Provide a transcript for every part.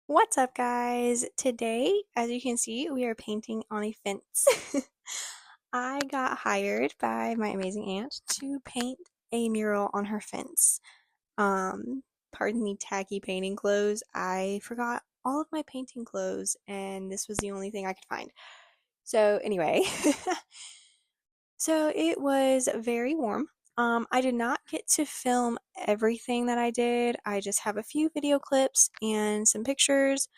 What's up, guys? Today, as you can see, we are painting on a fence. I got hired by my amazing aunt to paint a mural on her fence. Pardon me, tacky painting clothes. I forgot all of my painting clothes, and this was the only thing I could find. So, anyway, so it was very warm. I did not get to film everything that I did. I just have a few video clips and some pictures.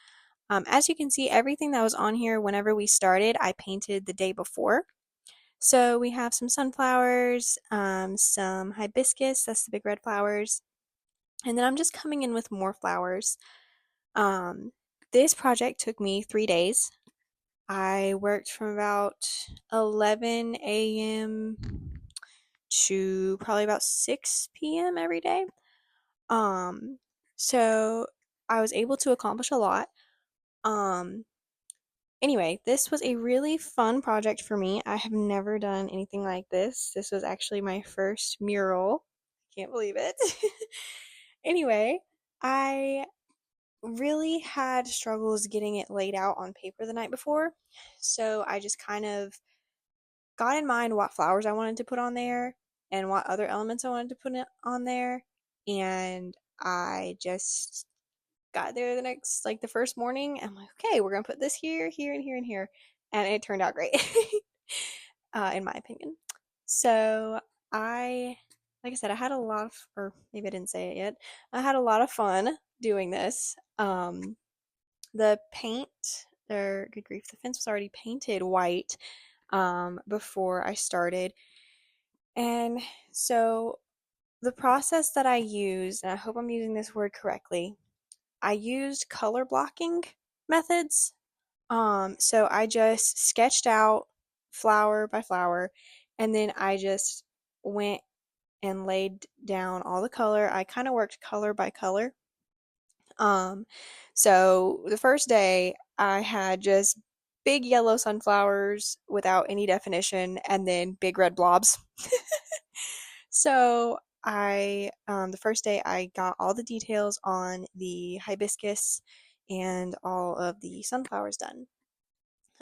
As you can see, everything that was on here whenever we started, I painted the day before. So we have some sunflowers, some hibiscus, that's the big red flowers, and then I'm just coming in with more flowers. Um, this project took me 3 days. I worked from about 11 a.m. to probably about 6 p.m. every day. Um, so I was able to accomplish a lot. Um, Anyway, this was a really fun project for me. I have never done anything like this. This was actually my first mural. Can't believe it. Anyway, I really had struggles getting it laid out on paper the night before. So I just kind of got in mind what flowers I wanted to put on there and what other elements I wanted to put on there. And I just got there the first morning. I'm like, okay, we're gonna put this here, here, and here, and here, and it turned out great, in my opinion. So I, like I said, I had a lot of, or maybe I didn't say it yet. I had a lot of fun doing this. The paint, or good grief, the fence was already painted white before I started, and so the process that I used, and I hope I'm using this word correctly, I used color blocking methods. So I just sketched out flower by flower, and then I just went and laid down all the color. I kind of worked color by color. Um, so the first day I had just big yellow sunflowers without any definition, and then big red blobs. So the first day I got all the details on the hibiscus and all of the sunflowers done.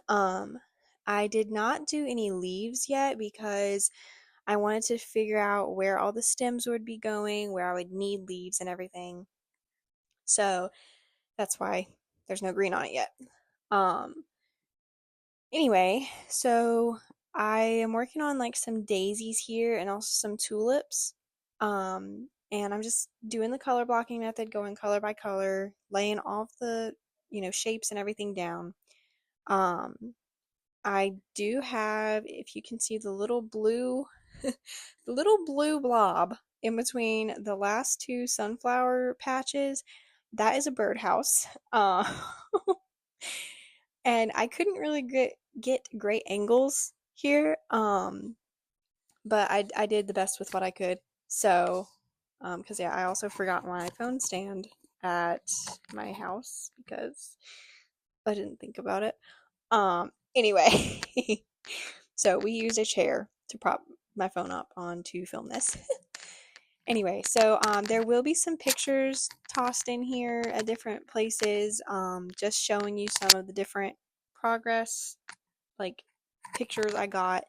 Um, I did not do any leaves yet because I wanted to figure out where all the stems would be going, where I would need leaves and everything. So that's why there's no green on it yet. Um, anyway, so I am working on like some daisies here and also some tulips. And I'm just doing the color blocking method, going color by color, laying all of the, shapes and everything down. Um, I do have, if you can see the little blue, the little blue blob in between the last two sunflower patches, that is a birdhouse. And I couldn't really get great angles here. But I did the best with what I could. So, because yeah, I also forgot my phone stand at my house because I didn't think about it. Anyway, so we used a chair to prop my phone up on to film this. Anyway, so there will be some pictures tossed in here at different places, just showing you some of the different progress, like pictures I got,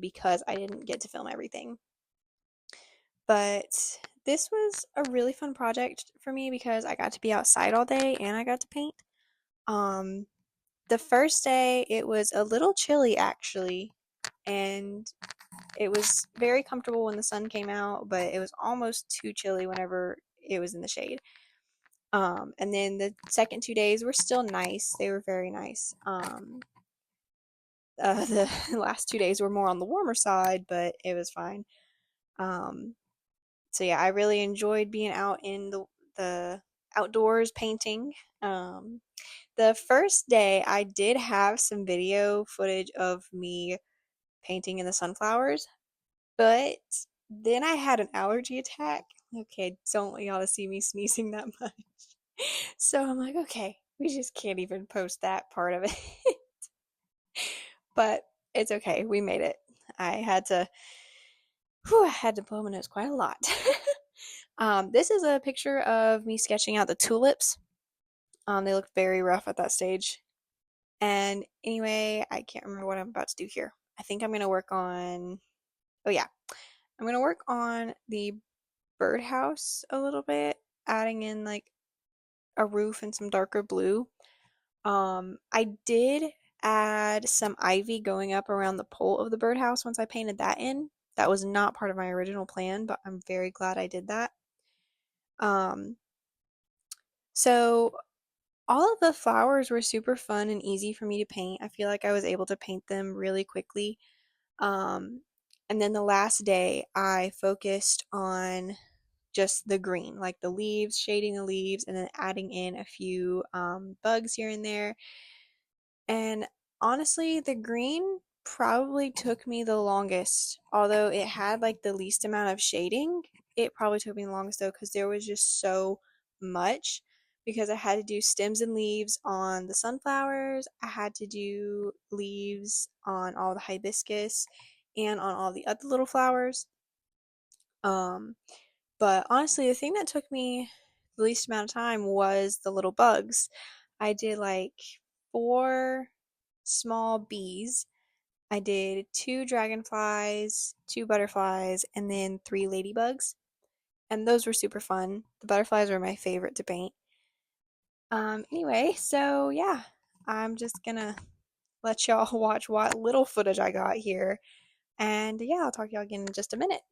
because I didn't get to film everything. But this was a really fun project for me because I got to be outside all day and I got to paint. Um, the first day it was a little chilly actually, and it was very comfortable when the sun came out, but it was almost too chilly whenever it was in the shade. And then the second 2 days were still nice. They were very nice. The last 2 days were more on the warmer side, but it was fine. Um, so yeah, I really enjoyed being out in the outdoors painting. The first day I did have some video footage of me painting in the sunflowers, but then I had an allergy attack. Okay, don't want y'all to see me sneezing that much. So I'm like, okay, we just can't even post that part of it. But it's okay, we made it. I had to, I had to blow my nose quite a lot. This is a picture of me sketching out the tulips. They look very rough at that stage. And anyway, I can't remember what I'm about to do here. I think I'm gonna work on, oh yeah, I'm gonna work on the birdhouse a little bit, adding in like a roof and some darker blue. I did add some ivy going up around the pole of the birdhouse once I painted that in. That was not part of my original plan, but I'm very glad I did that. Um, so all of the flowers were super fun and easy for me to paint. I feel like I was able to paint them really quickly. Um, and then the last day, I focused on just the green, like the leaves, shading the leaves, and then adding in a few bugs here and there. And honestly, the green probably took me the longest. Although it had like the least amount of shading, it probably took me the longest though because there was just so much. Because I had to do stems and leaves on the sunflowers, I had to do leaves on all the hibiscus and on all the other little flowers. Um, but honestly, the thing that took me the least amount of time was the little bugs. I did like four small bees. I did two dragonflies, two butterflies, and then three ladybugs. And those were super fun. The butterflies were my favorite to paint. Anyway, so yeah, I'm just gonna let y'all watch what little footage I got here. And yeah, I'll talk to y'all again in just a minute.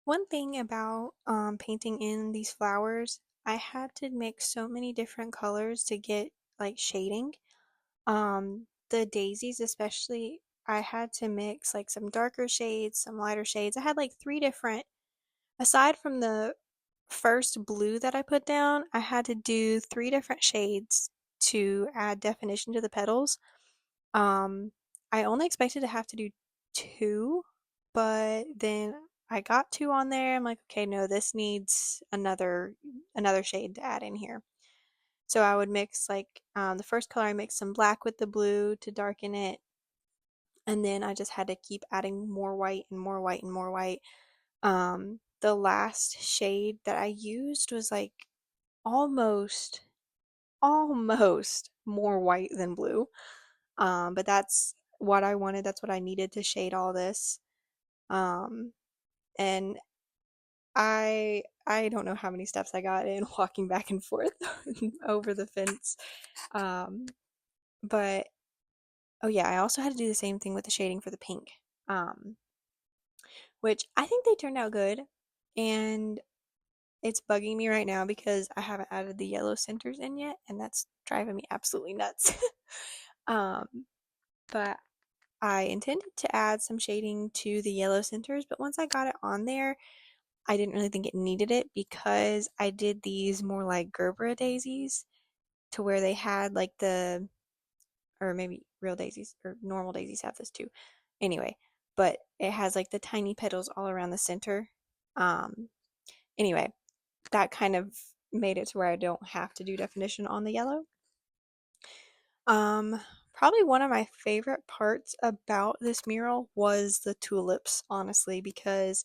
One thing about painting in these flowers, I had to mix so many different colors to get like shading. The daisies, especially, I had to mix like some darker shades, some lighter shades. I had like three different, aside from the first blue that I put down, I had to do three different shades to add definition to the petals. Um, I only expected to have to do two, but then I got two on there. I'm like, okay, no, this needs another shade to add in here. So I would mix like the first color I mixed some black with the blue to darken it, and then I just had to keep adding more white and more white and more white. The last shade that I used was like almost almost more white than blue. But that's what I wanted. That's what I needed to shade all this. Um, and I don't know how many steps I got in walking back and forth over the fence. Um, but oh yeah, I also had to do the same thing with the shading for the pink. Um, which I think they turned out good. And it's bugging me right now because I haven't added the yellow centers in yet, and that's driving me absolutely nuts. um, but I intended to add some shading to the yellow centers, but once I got it on there, I didn't really think it needed it because I did these more like Gerbera daisies to where they had like or maybe real daisies or normal daisies have this too. Anyway, but it has like the tiny petals all around the center. Um, anyway, that kind of made it to where I don't have to do definition on the yellow. Um, Probably one of my favorite parts about this mural was the tulips, honestly, because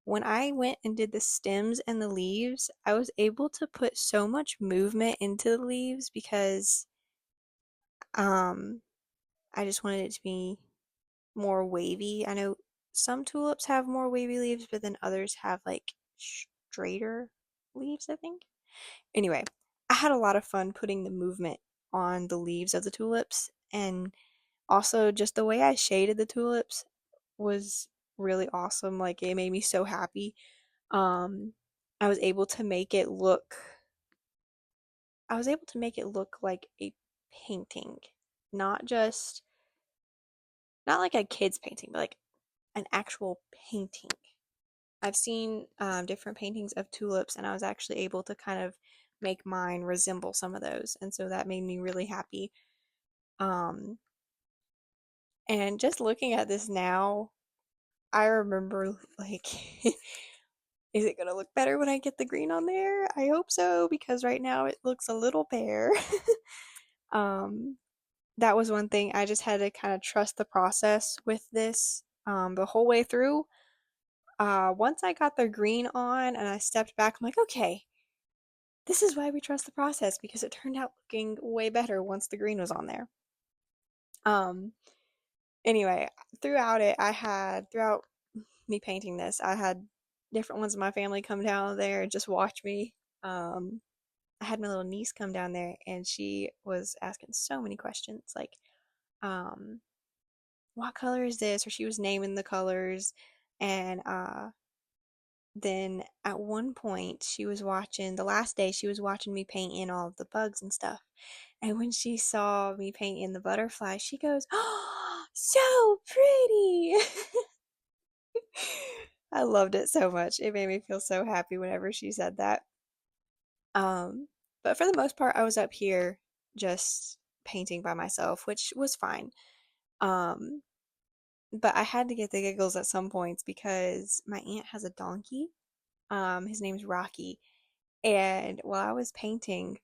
when I went and did the stems and the leaves, I was able to put so much movement into the leaves because um I just wanted it to be more wavy. I know some tulips have more wavy leaves, but then others have like straighter leaves, I think. Anyway, I had a lot of fun putting the movement on the leaves of the tulips, and also just the way I shaded the tulips was really awesome. Like it made me so happy. Um, I was able to make it look I was able to make it look like a painting, not just not like a kid's painting, but like an actual painting. I've seen different paintings of tulips, and I was actually able to kind of make mine resemble some of those, and so that made me really happy. Um, and just looking at this now, I remember like, is it gonna look better when I get the green on there? I hope so, because right now it looks a little bare. um, that was one thing I just had to kind of trust the process with this the whole way through. Once I got the green on and I stepped back, I'm like, okay, this is why we trust the process because it turned out looking way better once the green was on there. Um, anyway, throughout me painting this, I had different ones of my family come down there and just watch me. Um, I had my little niece come down there and she was asking so many questions like, um, what color is this? Or she was naming the colors. And then at one point, she was watching, the last day, she was watching me paint in all of the bugs and stuff. And when she saw me paint in the butterfly, she goes, "Oh, so pretty!" I loved it so much. It made me feel so happy whenever she said that. Um, but for the most part, I was up here just painting by myself, which was fine. Um, but I had to get the giggles at some points because my aunt has a donkey. His name's Rocky. And while I was painting,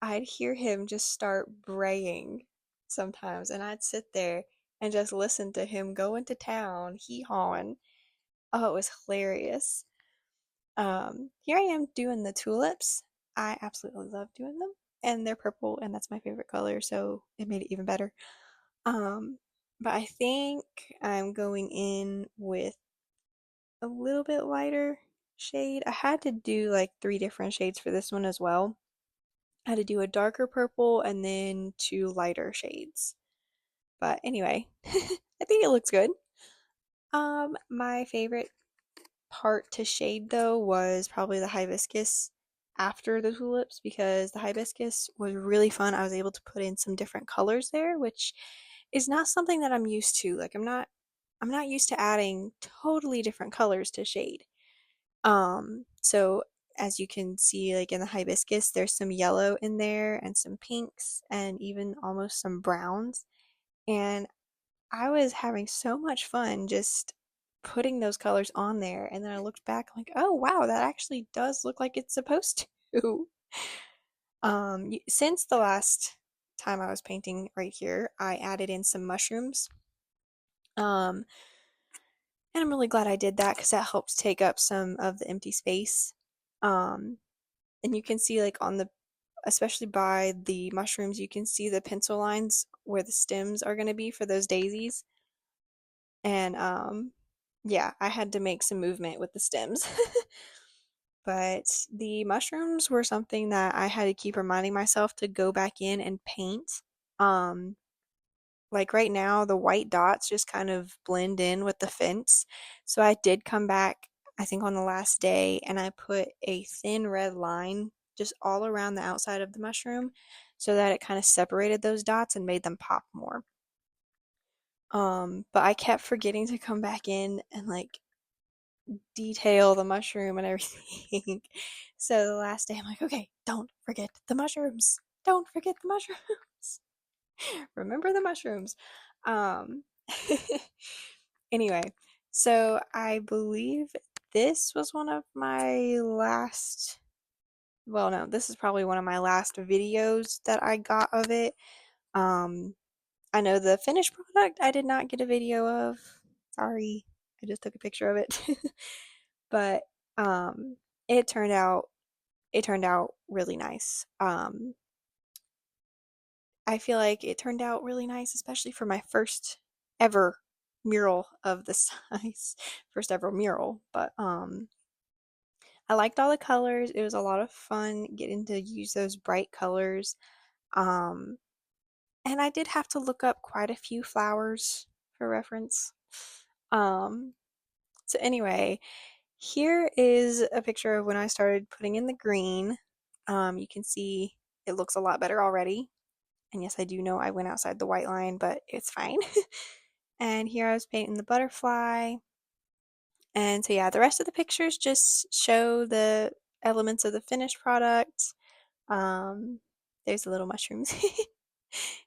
I'd hear him just start braying sometimes, and I'd sit there and just listen to him go into town, hee hawing. Oh, it was hilarious. Here I am doing the tulips. I absolutely love doing them, and they're purple, and that's my favorite color, so it made it even better. Um, but I think I'm going in with a little bit lighter shade. I had to do like three different shades for this one as well. I had to do a darker purple and then two lighter shades. But anyway, I think it looks good. My favorite part to shade though was probably the hibiscus after the tulips because the hibiscus was really fun. I was able to put in some different colors there, which is not something that I'm used to. Like I'm not used to adding totally different colors to shade. So as you can see, like in the hibiscus, there's some yellow in there and some pinks and even almost some browns. And I was having so much fun just putting those colors on there. And then I looked back like, oh wow, that actually does look like it's supposed to. Since the last time I was painting right here, I added in some mushrooms. Um, and I'm really glad I did that because that helps take up some of the empty space. Um, and you can see like on the especially by the mushrooms you can see the pencil lines where the stems are going to be for those daisies. And yeah, I had to make some movement with the stems. But the mushrooms were something that I had to keep reminding myself to go back in and paint. um like right now the white dots just kind of blend in with the fence, so I did come back I think on the last day and I put a thin red line just all around the outside of the mushroom so that it kind of separated those dots and made them pop more. But I kept forgetting to come back in and like detail the mushroom and everything. So the last day I'm like, okay, don't forget the mushrooms, don't forget the mushrooms. Remember the mushrooms. um Anyway, so I believe this was one of my last, well, no, this is probably one of my last videos that I got of it. Um, I know the finished product I did not get a video of. Sorry, I just took a picture of it. but um, it turned out it turned out really nice. I feel like it turned out really nice, especially for my first ever mural of the size, first ever mural. But I liked all the colors. It was a lot of fun getting to use those bright colors. Um, and I did have to look up quite a few flowers for reference. Um, so anyway, here is a picture of when I started putting in the green. You can see it looks a lot better already. And yes, I do know I went outside the white line, but it's fine. And here I was painting the butterfly. And so yeah, the rest of the pictures just show the elements of the finished product. Um, there's the little mushrooms.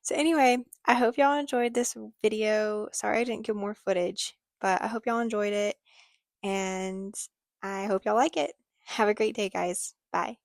So anyway, I hope y'all enjoyed this video. Sorry I didn't get more footage, but I hope y'all enjoyed it and I hope y'all like it. Have a great day, guys. Bye.